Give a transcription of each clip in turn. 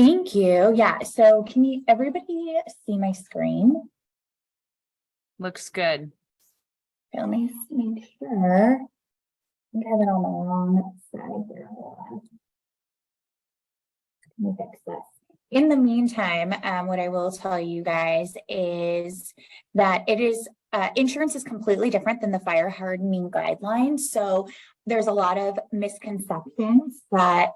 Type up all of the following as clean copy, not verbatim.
Thank you. Yeah, so can everybody see my screen? Looks good. Okay, let me make sure. I think I have it on the wrong side here. Hold on. Let me fix this. In the meantime, what I will tell you guys is that insurance is completely different than the fire hardening guidelines. So there's a lot of misconceptions that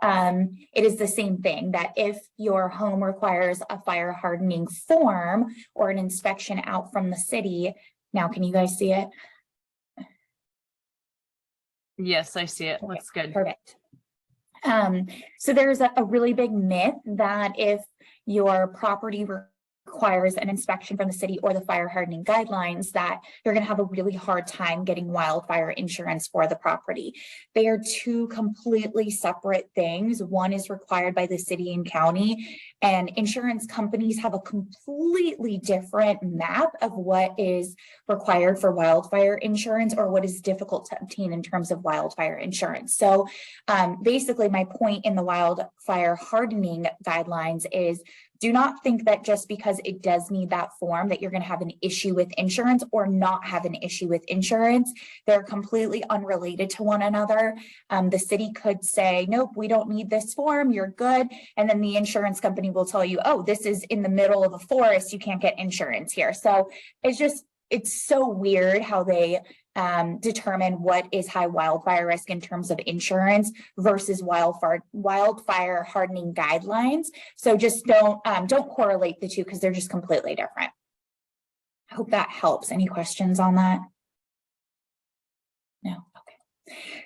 it is the same thing, that if your home requires a fire hardening form or an inspection out from the city. Now, can you guys see it? Yes, I see it. Okay, looks good. Perfect. So there's a really big myth that if your property requires an inspection from the city or the fire hardening guidelines, that you're going to have a really hard time getting wildfire insurance for the property. They are two completely separate things. One is required by the city and county, and insurance companies have a completely different map of what is required for wildfire insurance or what is difficult to obtain in terms of wildfire insurance. So basically my point in the wildfire hardening guidelines is, do not think that just because it does need that form that you're going to have an issue with insurance or not have an issue with insurance. They're completely unrelated to one another. The city could say, nope, we don't need this form, you're good. And then the insurance company will tell you, oh, this is in the middle of a forest, you can't get insurance here. So it's so weird how they determine what is high wildfire risk in terms of insurance versus wildfire hardening guidelines. So just don't correlate the two because they're just completely different. I hope that helps. Any questions on that? No.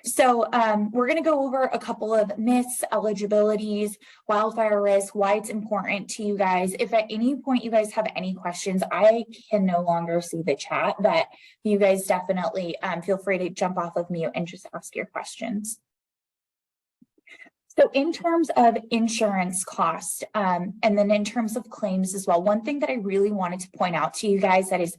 So we're going to go over a couple of myths, eligibilities, wildfire risk, why it's important to you guys. If at any point you guys have any questions, I can no longer see the chat, but you guys definitely feel free to jump off of mute and just ask your questions. So in terms of insurance cost, and then in terms of claims as well, one thing that I really wanted to point out to you guys that is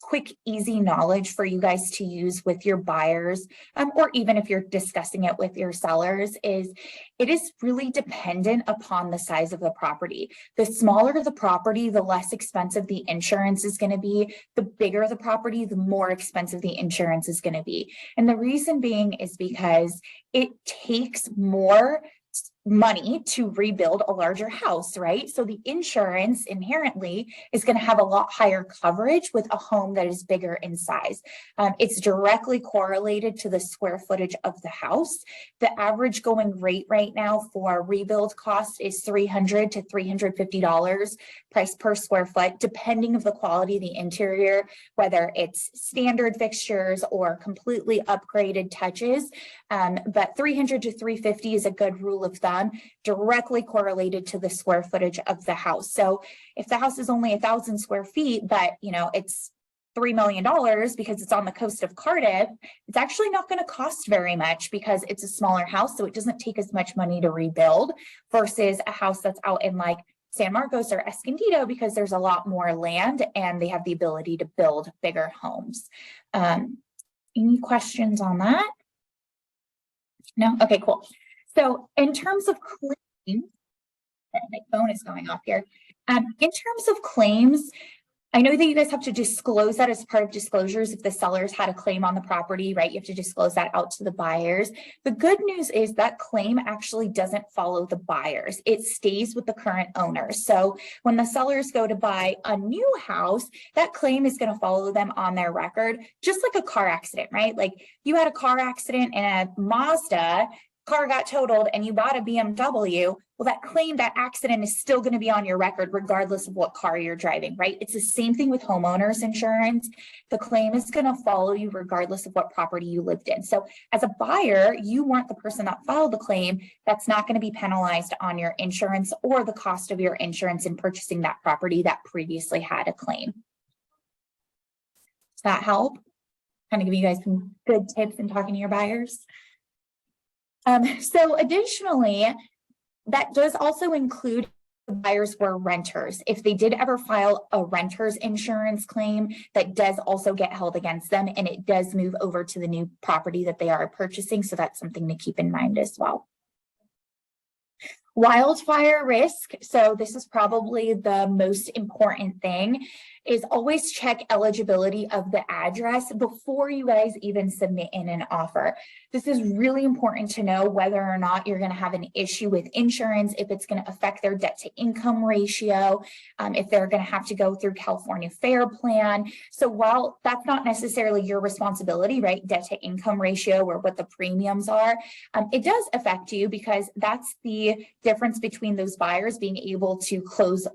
quick, easy knowledge for you guys to use with your buyers, or even if you're discussing it with your sellers, is it is really dependent upon the size of the property. The smaller the property, the less expensive the insurance is going to be. The bigger the property, the more expensive the insurance is going to be. And the reason being is because it takes more money to rebuild a larger house, right? So the insurance inherently is going to have a lot higher coverage with a home that is bigger in size. It's directly correlated to the square footage of the house. The average going rate right now for rebuild cost is $300 to $350 price per square foot, depending of the quality of the interior, whether it's standard fixtures or completely upgraded touches. But $300 to $350 is a good rule of thumb, directly correlated to the square footage of the house. So if the house is only 1,000 square feet, but it's $3 million because it's on the coast of Cardiff, it's actually not going to cost very much because it's a smaller house. So it doesn't take as much money to rebuild versus a house that's out in like San Marcos or Escondido, because there's a lot more land and they have the ability to build bigger homes. Any questions on that? No? Okay, cool. So in terms of claims, my phone is going off here. In terms of claims, I know that you guys have to disclose that as part of disclosures. If the sellers had a claim on the property, right, you have to disclose that out to the buyers. The good news is that claim actually doesn't follow the buyers. It stays with the current owner. So when the sellers go to buy a new house, that claim is going to follow them on their record, just like a car accident, right? Like you had a car accident in a Mazda, car got totaled and you bought a BMW, well, that claim, that accident is still going to be on your record regardless of what car you're driving, right? It's the same thing with homeowners insurance. The claim is going to follow you regardless of what property you lived in. So as a buyer, you weren't the person that filed the claim. That's not going to be penalized on your insurance or the cost of your insurance in purchasing that property that previously had a claim. Does that help? Kind of give you guys some good tips in talking to your buyers. So additionally, that does also include buyers were renters. If they did ever file a renter's insurance claim, that does also get held against them, and it does move over to the new property that they are purchasing. So that's something to keep in mind as well. Wildfire risk, so this is probably the most important thing, is always check eligibility of the address before you guys even submit in an offer. This is really important to know whether or not you're going to have an issue with insurance, if it's going to affect their debt to income ratio, if they're going to have to go through California Fair Plan. So while that's not necessarily your responsibility, right, debt to income ratio or what the premiums are, it does affect you because that's the difference between those buyers being able to close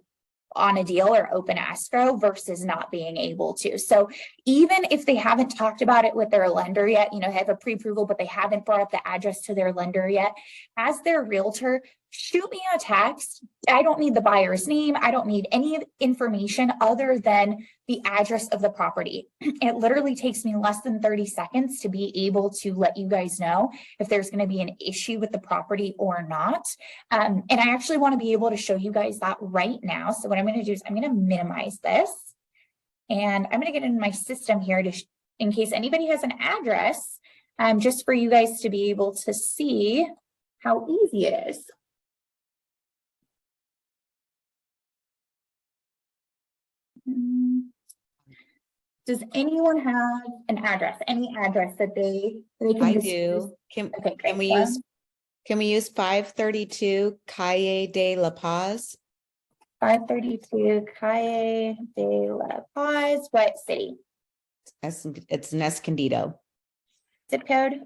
on a deal or open escrow versus not being able to. So even if they haven't talked about it with their lender yet, you know, have a pre-approval, but they haven't brought up the address to their lender yet, as their realtor, shoot me a text. I don't need the buyer's name. I don't need any information other than the address of the property. It literally takes me less than 30 seconds to be able to let you guys know if there's going to be an issue with the property or not. And I actually want to be able to show you guys that right now. So what I'm going to do is I'm going to minimize this and I'm going to get in my system here to, in case anybody has an address, just for you guys to be able to see how easy it is. Does anyone have an address, any address that they can I just do. use? Can Okay, great. can we use 532 Calle de La Paz? 532 Calle de La Paz, what city? It's in Escondido. Zip code?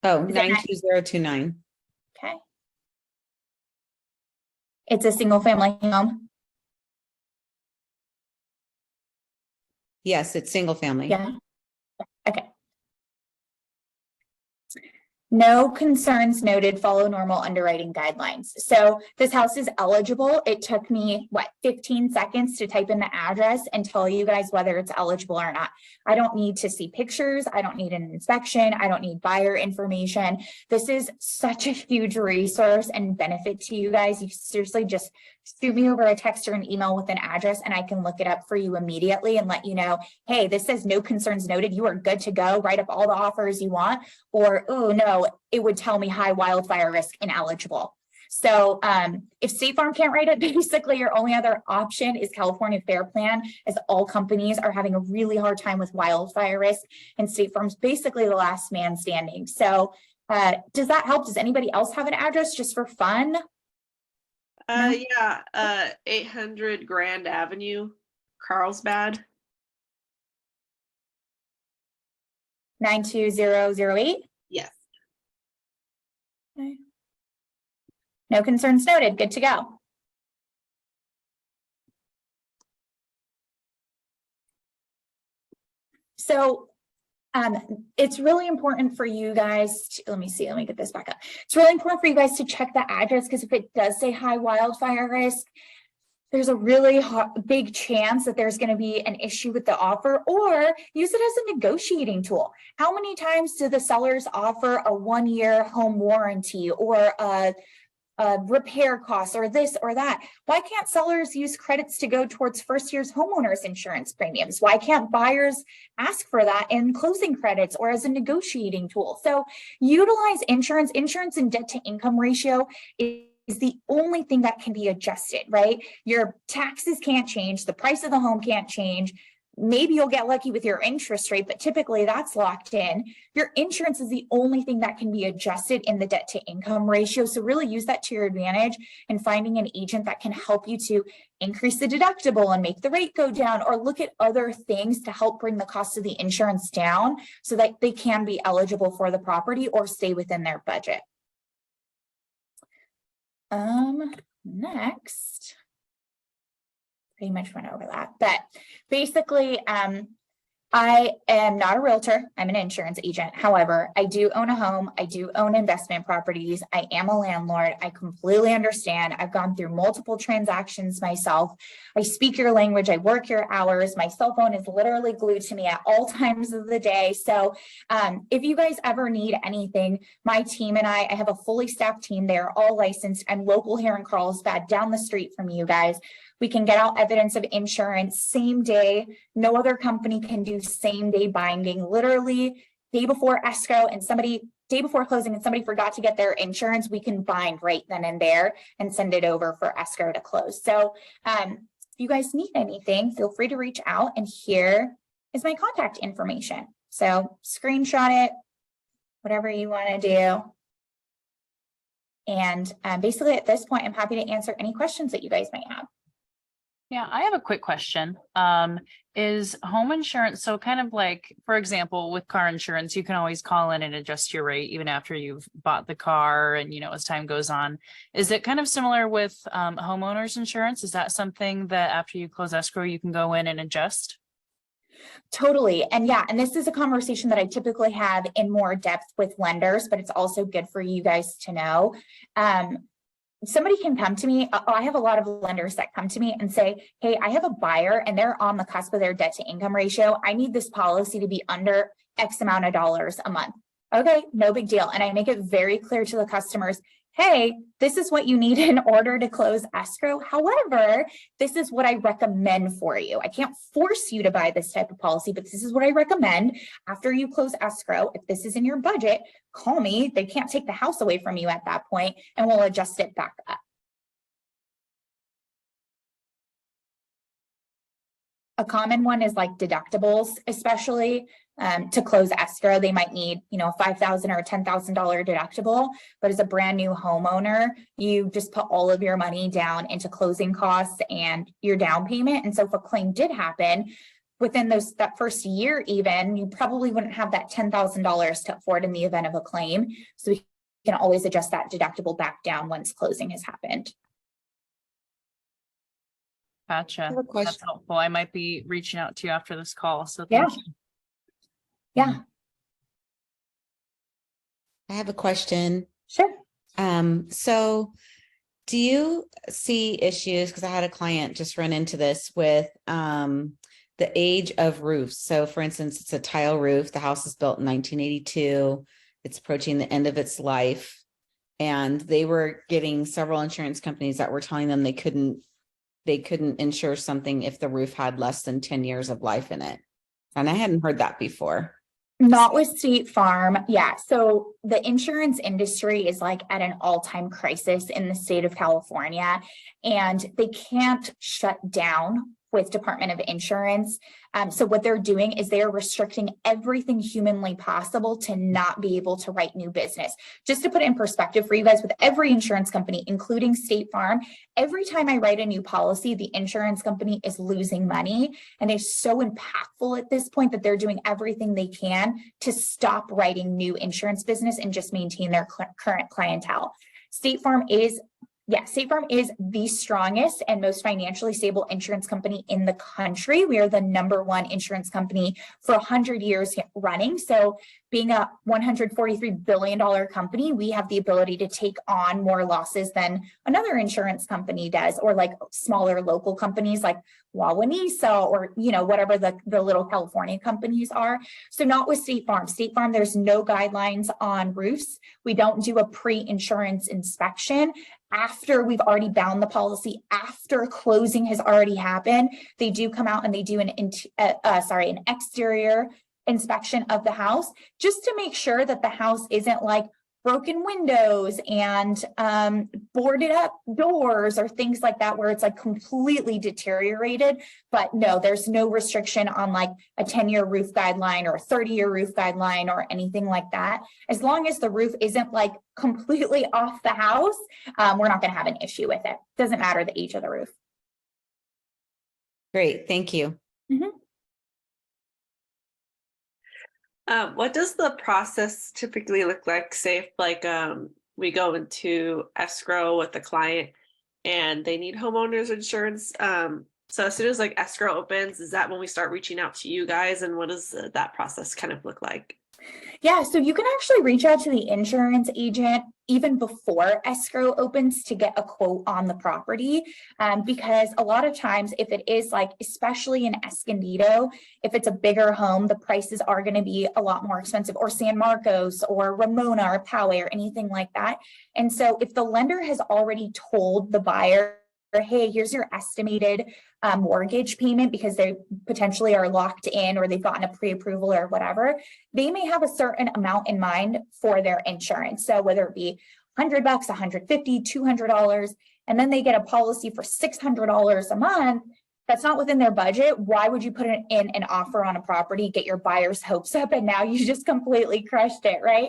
Oh, Is it 92029. Okay. It's a single family home. Yes, it's single family. Yeah. Okay. No concerns noted, follow normal underwriting guidelines. So this house is eligible. It took me, 15 seconds to type in the address and tell you guys whether it's eligible or not. I don't need to see pictures. I don't need an inspection. I don't need buyer information. This is such a huge resource and benefit to you guys. You seriously just shoot me over a text or an email with an address and I can look it up for you immediately and let you know, hey, this says no concerns noted. You are good to go. Write up all the offers you want. Or, oh no, it would tell me high wildfire risk ineligible. So if State Farm can't write it, basically your only other option is California Fair Plan, as all companies are having a really hard time with wildfire risk and State Farm's basically the last man standing. So does that help? Does anybody else have an address just for fun? No? Yeah, 800 Grand Avenue, Carlsbad. 92008? Yes. Okay. No concerns noted. Good to go. So it's really important for you guys to, let me get this back up. It's really important for you guys to check the address because if it does say high wildfire risk, there's a really big chance that there's going to be an issue with the offer, or use it as a negotiating tool. How many times do the sellers offer a 1-year home warranty or a repair costs or this or that? Why can't sellers use credits to go towards first year's homeowners insurance premiums? Why can't buyers ask for that in closing credits or as a negotiating tool? So utilize insurance. Insurance and debt to income ratio is the only thing that can be adjusted, right? Your taxes can't change. The price of the home can't change. Maybe you'll get lucky with your interest rate, but typically that's locked in. Your insurance is the only thing that can be adjusted in the debt to income ratio. So really use that to your advantage and finding an agent that can help you to increase the deductible and make the rate go down, or look at other things to help bring the cost of the insurance down so that they can be eligible for the property or stay within their budget. Next. Pretty much went over that, but basically, I am not a realtor. I'm an insurance agent. However, I do own a home. I do own investment properties. I am a landlord. I completely understand. I've gone through multiple transactions myself. I speak your language. I work your hours. My cell phone is literally glued to me at all times of the day. So if you guys ever need anything, my team and I have a fully staffed team. They're all licensed and local here in Carlsbad, down the street from you guys. We can get out evidence of insurance same day. No other company can do same day binding. Literally, day before escrow and day before closing and somebody forgot to get their insurance, we can bind right then and there and send it over for escrow to close. So if you guys need anything, feel free to reach out, and here is my contact information. So screenshot it, whatever you want to do. And basically at this point, I'm happy to answer any questions that you guys might have. Yeah, I have a quick question. Is home insurance, so kind of like, for example, with car insurance, you can always call in and adjust your rate even after you've bought the car and, as time goes on. Is it kind of similar with homeowners insurance? Is that something that after you close escrow, you can go in and adjust? Totally. And yeah, and this is a conversation that I typically have in more depth with lenders, but it's also good for you guys to know. Somebody can come to me. I have a lot of lenders that come to me and say, hey, I have a buyer and they're on the cusp of their debt to income ratio. I need this policy to be under X amount of dollars a month. Okay, no big deal. And I make it very clear to the customers, hey, this is what you need in order to close escrow. However, this is what I recommend for you. I can't force you to buy this type of policy, but this is what I recommend after you close escrow. If this is in your budget, call me. They can't take the house away from you at that point, and we'll adjust it back up. A common one is like deductibles, especially to close escrow. They might need, a $5,000 or $10,000 deductible, but as a brand new homeowner, you just put all of your money down into closing costs and your down payment. And so if a claim did happen within that first year, even, you probably wouldn't have that $10,000 to afford in the event of a claim. So we can always adjust that deductible back down once closing has happened. Gotcha. I have a question. That's helpful. I might be reaching out to you after this call. So Yeah. thank you. Yeah. I have a question. Sure. So do you see issues? Because I had a client just run into this with the age of roofs. So for instance, it's a tile roof. The house is built in 1982. It's approaching the end of its life. And they were getting several insurance companies that were telling them they couldn't insure something if the roof had less than 10 years of life in it. And I hadn't heard that before. Not with State Farm. Yeah. So the insurance industry is like at an all-time crisis in the state of California, and they can't shut down with Department of Insurance. So what they're doing is they're restricting everything humanly possible to not be able to write new business. Just to put it in perspective for you guys, with every insurance company, including State Farm, every time I write a new policy, the insurance company is losing money. And it's so impactful at this point that they're doing everything they can to stop writing new insurance business and just maintain their current clientele. State Farm is the strongest and most financially stable insurance company in the country. We are the #1 insurance company for 100 years running. So being a $143 billion company, we have the ability to take on more losses than another insurance company does, or like smaller local companies like Wawanesa or, whatever the little California companies are. So not with State Farm. State Farm, there's no guidelines on roofs. We don't do a pre-insurance inspection. After we've already bound the policy, after closing has already happened, they do come out and they do an exterior inspection of the house, just to make sure that the house isn't like broken windows and boarded up doors or things like that, where it's like completely deteriorated. But no, there's no restriction on like a 10-year roof guideline or a 30-year roof guideline or anything like that. As long as the roof isn't like completely off the house, we're not going to have an issue with it. Doesn't matter the age of the roof. Great. Thank you. Mm-hmm. What does the process typically look like? Say if we go into escrow with the client and they need homeowners insurance. So as soon as escrow opens, is that when we start reaching out to you guys, and what does that process kind of look like? Yeah, so you can actually reach out to the insurance agent even before escrow opens to get a quote on the property, because a lot of times if it is especially in Escondido, if it's a bigger home, the prices are going to be a lot more expensive, or San Marcos or Ramona or Poway or anything like that. And so if the lender has already told the buyer hey, here's your estimated mortgage payment because they potentially are locked in or they've gotten a pre-approval or whatever, they may have a certain amount in mind for their insurance. So whether it be $100, $150, $200, and then they get a policy for $600 a month, that's not within their budget. Why would you put it in an offer on a property, get your buyer's hopes up, and now you just completely crushed it, right?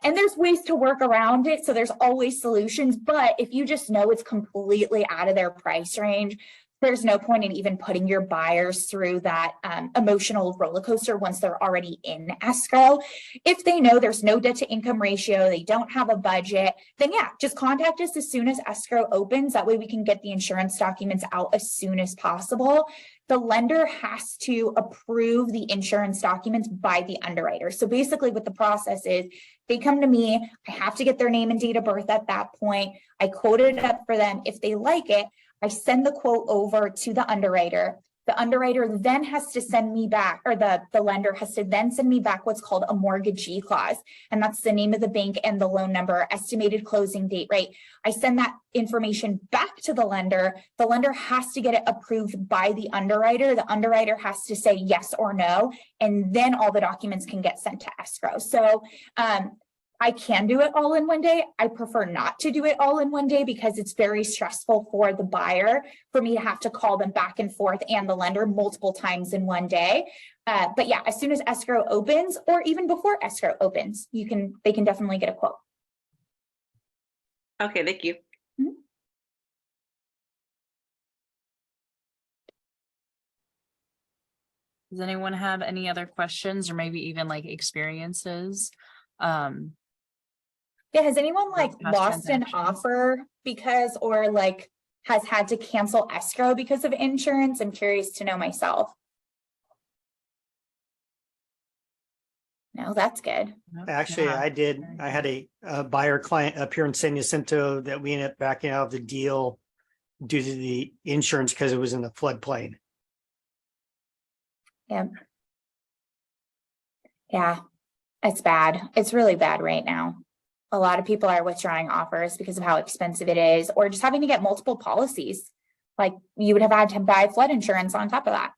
And there's ways to work around it. So there's always solutions, but if you just know it's completely out of their price range, there's no point in even putting your buyers through that emotional roller coaster once they're already in escrow. If they know there's no debt to income ratio, they don't have a budget, then yeah, just contact us as soon as escrow opens. That way we can get the insurance documents out as soon as possible. The lender has to approve the insurance documents by the underwriter. So basically what the process is, they come to me, I have to get their name and date of birth at that point. I quote it up for them. If they like it, I send the quote over to the underwriter. The underwriter then has to send me back, or the lender has to then send me back what's called a mortgagee clause. And that's the name of the bank and the loan number, estimated closing date, right? I send that information back to the lender. The lender has to get it approved by the underwriter. The underwriter has to say yes or no, and then all the documents can get sent to escrow. So I can do it all in one day. I prefer not to do it all in one day because it's very stressful for the buyer for me to have to call them back and forth and the lender multiple times in one day. But yeah, as soon as escrow opens, or even before escrow opens, they can definitely get a quote. Okay, thank you. Does anyone have any other questions or maybe even like experiences? Yeah, has anyone like Past lost an transactions? offer because, or like has had to cancel escrow because of insurance? I'm curious to know myself. No, that's good. Nope, Actually, yeah. I did. I had a buyer client up here in San Jacinto that we ended up backing out of the deal due to the insurance because it was in the floodplain. Yeah. Yeah, it's bad. It's really bad right now. A lot of people are withdrawing offers because of how expensive it is, or just having to get multiple policies. Like you would have had to buy flood insurance on top of that.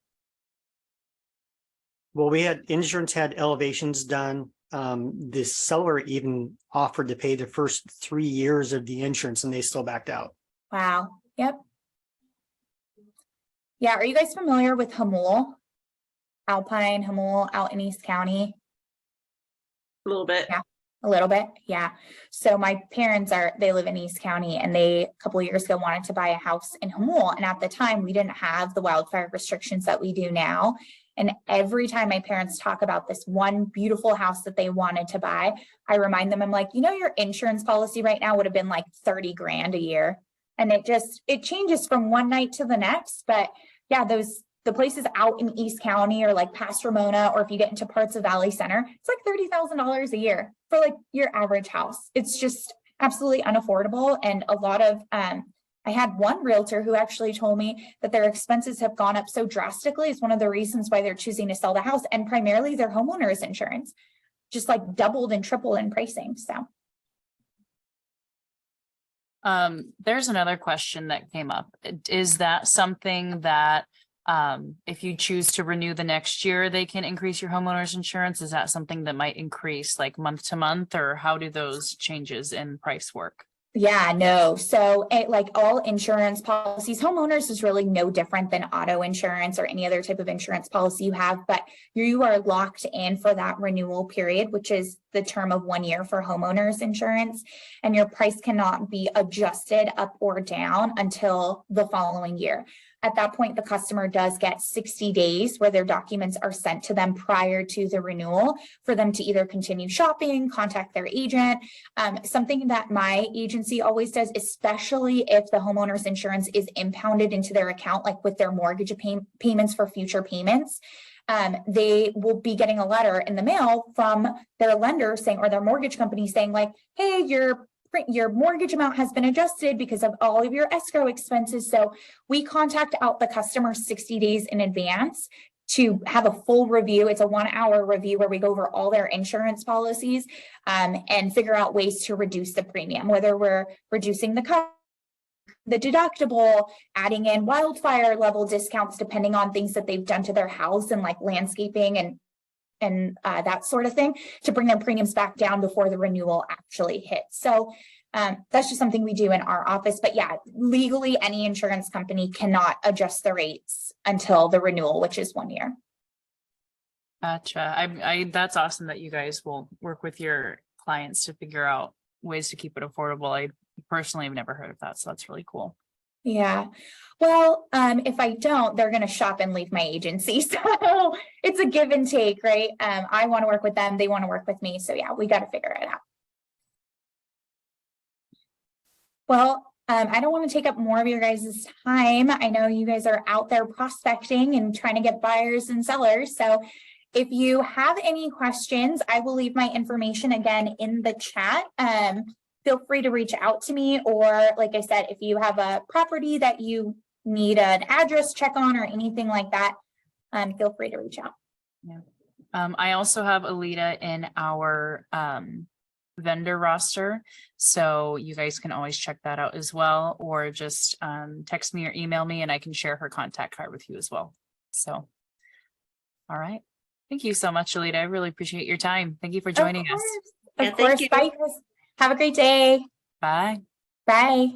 Well, we had insurance had elevations done. The seller even offered to pay the first 3 years of the insurance and they still backed out. Wow. Yep. Yeah. Are you guys familiar with Homeowner? Alpine, Homeowner out in East County? A little bit. Yeah. A little bit. Yeah. So my parents they live in East County, and they a couple of years ago wanted to buy a house in Homeowner. And at the time we didn't have the wildfire restrictions that we do now. And every time my parents talk about this one beautiful house that they wanted to buy, I remind them, I'm like, your insurance policy right now would have been like 30 grand a year. And it changes from one night to the next. But yeah, the places out in East County or like past Ramona, or if you get into parts of Valley Center, it's like $30,000 a year for like your average house. It's just absolutely unaffordable. And a lot of, I had one realtor who actually told me that their expenses have gone up so drastically. It's one of the reasons why they're choosing to sell the house, and primarily their homeowner's insurance just like doubled and tripled in pricing. So. There's another question that came up. Is that something that if you choose to renew the next year, they can increase your homeowner's insurance? Is that something that might increase like month to month, or how do those changes in price work? Yeah, no. So like all insurance policies, homeowners is really no different than auto insurance or any other type of insurance policy you have, but you are locked in for that renewal period, which is the term of 1 year for homeowners insurance. And your price cannot be adjusted up or down until the following year. At that point, the customer does get 60 days where their documents are sent to them prior to the renewal for them to either continue shopping, contact their agent. Something that my agency always does, especially if the homeowner's insurance is impounded into their account, like with their mortgage payments for future payments, they will be getting a letter in the mail from their lender saying, or their mortgage company saying like, hey, your mortgage amount has been adjusted because of all of your escrow expenses. So we contact out the customer 60 days in advance to have a full review. It's a 1 hour review where we go over all their insurance policies and figure out ways to reduce the premium, whether we're reducing the coverage the deductible, adding in wildfire level discounts depending on things that they've done to their house and like landscaping and that sort of thing to bring their premiums back down before the renewal actually hits. So that's just something we do in our office. But yeah, legally, any insurance company cannot adjust the rates until the renewal, which is 1 year. Gotcha. That's awesome that you guys will work with your clients to figure out ways to keep it affordable. I personally have never heard of that, so that's really cool. Yeah. Well, if I don't, they're going to shop and leave my agency. So it's a give and take, right? I want to work with them. They want to work with me. So yeah, we got to figure it out. Well, I don't want to take up more of your guys' time. I know you guys are out there prospecting and trying to get buyers and sellers. So if you have any questions, I will leave my information again in the chat. Feel free to reach out to me, or like I said, if you have a property that you need an address check on or anything like that, feel free to reach out. Yeah. I also have Alita in our vendor roster, so you guys can always check that out as well, or just text me or email me and I can share her contact card with you as well. So, all right. Thank you so much, Alita. I really appreciate your time. Thank you for joining us. Of course. Bye. Have a great day. Bye. Bye.